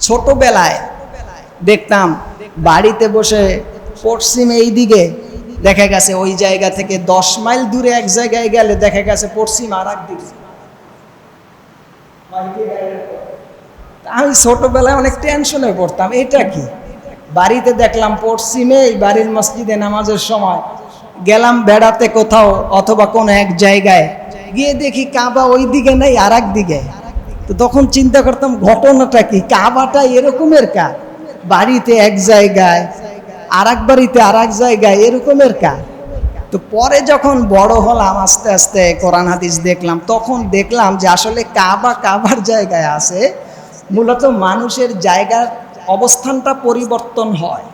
ছোটবেলায় দেখতাম বাড়িতে বসে পশ্চিম এই দিকে দেখা গেছে ওই জায়গা থেকে 10 মাইল দূরে এক জায়গায় গেলে দেখা গেছে পশ্চিম আর এক দিকে। আমি ছোটবেলায় অনেক টেনশনে পড়তাম, এটা কি? বাড়িতে দেখলাম পশ্চিমে, এই বাড়ির মসজিদে নামাজের সময় গেলাম বেড়াতে কোথাও অথবা কোনো এক জায়গায় গিয়ে দেখি কাবা ওই দিকে নেই, আর এক দিকে। তো তখন চিন্তা করতাম ঘটনাটা কি, কাবাটা এরকমের কা, বাড়িতে এক জায়গায় আর এক বাড়িতে আর এক জায়গায় এরকমের কা। তো পরে যখন বড় হলাম আস্তে আস্তে কোরআন হাদিস দেখলাম, তখন দেখলাম যে আসলে কাবার জায়গায় আছে, মূলত মানুষের জায়গার অবস্থানটা পরিবর্তন হয়।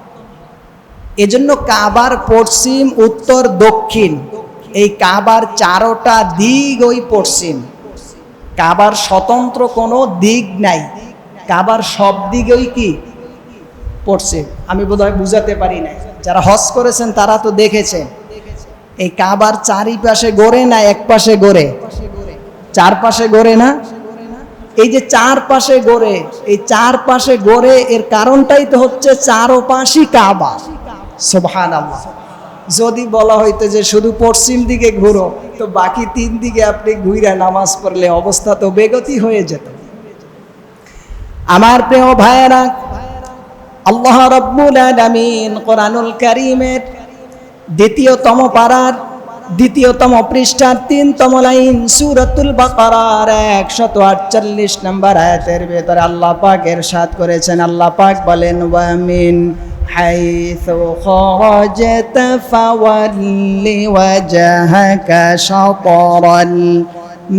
এজন্য কাবার পশ্চিম, উত্তর, দক্ষিণ, এই কাবার 4টা দিক ওই পশ্চিম। কাবার স্বতন্ত্র কোনো দিক নাই, কাবার সব দিকই কি পশ্চিম। আমি বোধহয় বুঝাতে পারি না, যারা হজ করেছেন তারা তো দেখেছেন এই কাবার চারিপাশে গড়ে না এক পাশে গড়ে, চারপাশে গড়ে না। এই যে চারপাশে গড়ে, এই চারপাশে গড়ে এর কারণটাই তো হচ্ছে চারপাশই কাবা। সুবহানাল্লাহ। যদি বলা হইতো যে শুধু পশ্চিম দিকে ঘুরো, তো বাকি 3 দিকে আপনি ঘুরে নামাজ পড়লে অবস্থা তো বেগতি হয়ে যেত। আমার প্রিয় ভাইয়েরা, আল্লাহ রাব্বুল আলামিন কোরআনুল কারীমের 2তম পারার 2তম পৃষ্ঠার 3তম লাইন সূরাতুল বাকারার 148 নম্বর আয়াতের ভেতরে আল্লাহ পাক ইরশাদ করেছেন। আল্লাহ পাক বলেন, ওয়া মিন হাইসু খারাজতা ফাওয়াল্লি ওয়াজহাকা শাতরাল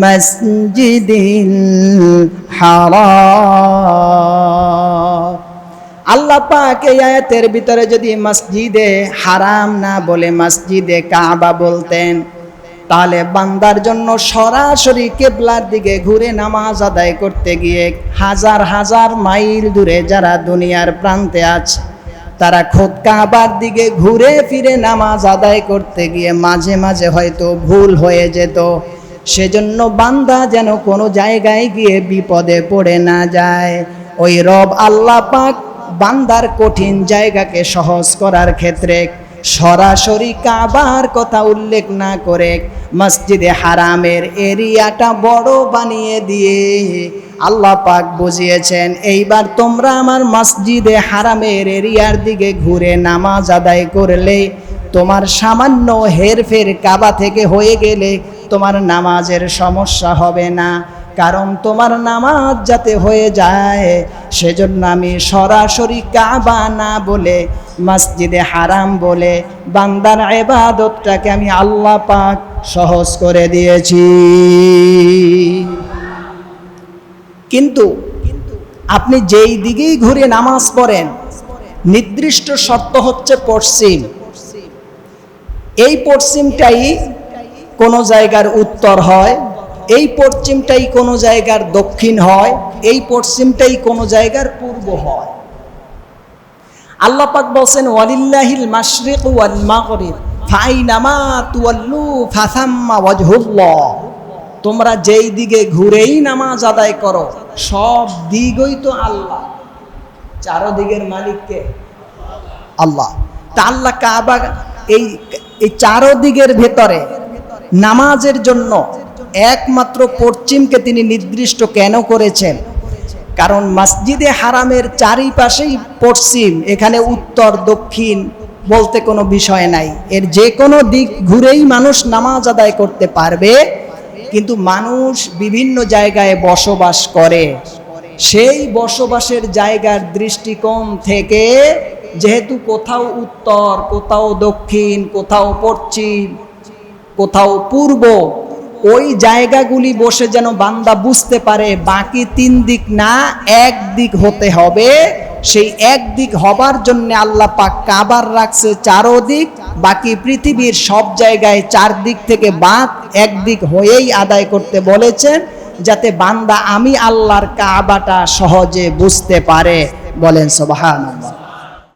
মাসজিদিল হারাম। আল্লাহ পাক এই আয়াতের ভিতরে যদি মসজিদে হারাম না বলে মসজিদে কাবা বলতেন, তাহলে বান্দার জন্য সরাসরি কিবলার দিকে ঘুরে নামাজ আদায় করতে গিয়ে হাজার হাজার মাইল দূরে যারা দুনিয়ার প্রান্তে আছে, তারা খোদ কাবার দিকে ঘুরে ফিরে নামাজ আদায় করতে গিয়ে মাঝে মাঝে হয়তো ভুল হয়ে যেত। সেজন্য বান্দা যেন কোনো জায়গায় গিয়ে বিপদে পড়ে না যায়, ওই রব আল্লাহ পাক বান্দার কঠিন জায়গাকে সহজ করার ক্ষেত্রে সরাসরি কাবার কথা উল্লেখ না করে মসজিদে হারামের এরিয়াটা বড় বানিয়ে দিয়ে আল্লাহ পাক বুঝিয়েছেন, এইবার তোমরা আমার মসজিদে হারামের এরিয়ার দিকে ঘুরে নামাজ আদায় করলে তোমার সামান্য হেরফের কাবা থেকে হয়ে গেলে তোমার নামাজের সমস্যা হবে না। কারণ তোমার নামাজ যাতে হয়ে যায় সেজন্য আমি সরাসরি কাবা না বলে মসজিদে হারাম বলে বান্দার ইবাদতটাকে আমি আল্লাহ পাক সহজ করে দিয়েছি। কিন্তু আপনি যেই দিকেই ঘুরে নামাজ পড়েন, নির্দিষ্ট শর্ত হচ্ছে পশ্চিম। এই পশ্চিমটাই কোনো জায়গার উত্তর হয়, এই পশ্চিমটাই কোনো জায়গার দক্ষিণ হয়, এই পশ্চিমটাই কোনো জায়গার পূর্ব হয়। আল্লাহ পাক বলেন, ওয়ালিল্লাহিল মাশরিক ওয়াল মাগরিব ফাইনামা তুওয়াল্লু ফাসাম্মা ওয়াজহুল্লাহ। তোমরা যেই দিকে ঘুরেই নামাজ আদায় করো, সব দিকই তো আল্লাহ। চারদিকের মালিককে আল্লাহ। তা আল্লাহ কাবা এই চারদিকের ভেতরে নামাজের জন্য একমাত্র পশ্চিমকে তিনি নির্দিষ্ট কেন করেছেন? কারণ মসজিদে হারামের চারিপাশেই পশ্চিম, এখানে উত্তর দক্ষিণ বলতে কোনো বিষয় নাই। এর যে কোনো দিক ঘুরেই মানুষ নামাজ আদায় করতে পারবে। কিন্তু মানুষ বিভিন্ন জায়গায় বসবাস করে, সেই বসবাসের জায়গার দৃষ্টিকোণ থেকে যেহেতু কোথাও উত্তর, কোথাও দক্ষিণ, কোথাও পশ্চিম, কোথাও পূর্ব, ওই জায়গাগুলি বসে যেন বান্দা বুঝতে পারে বাকি 3 দিক না, এক দিক হতে হবে। সেই এক দিক হবার জন্য আল্লাহ পাক কাবার রাখছে 4 দিক, বাকি পৃথিবীর সব জায়গায় 4 দিক থেকে বাদ এক দিক হয়েই আদায় করতে বলেছেন, যাতে বান্দা আমি আল্লাহর কাবাটা সহজে বুঝতে পারে। বলেন সুবহানাল্লাহ।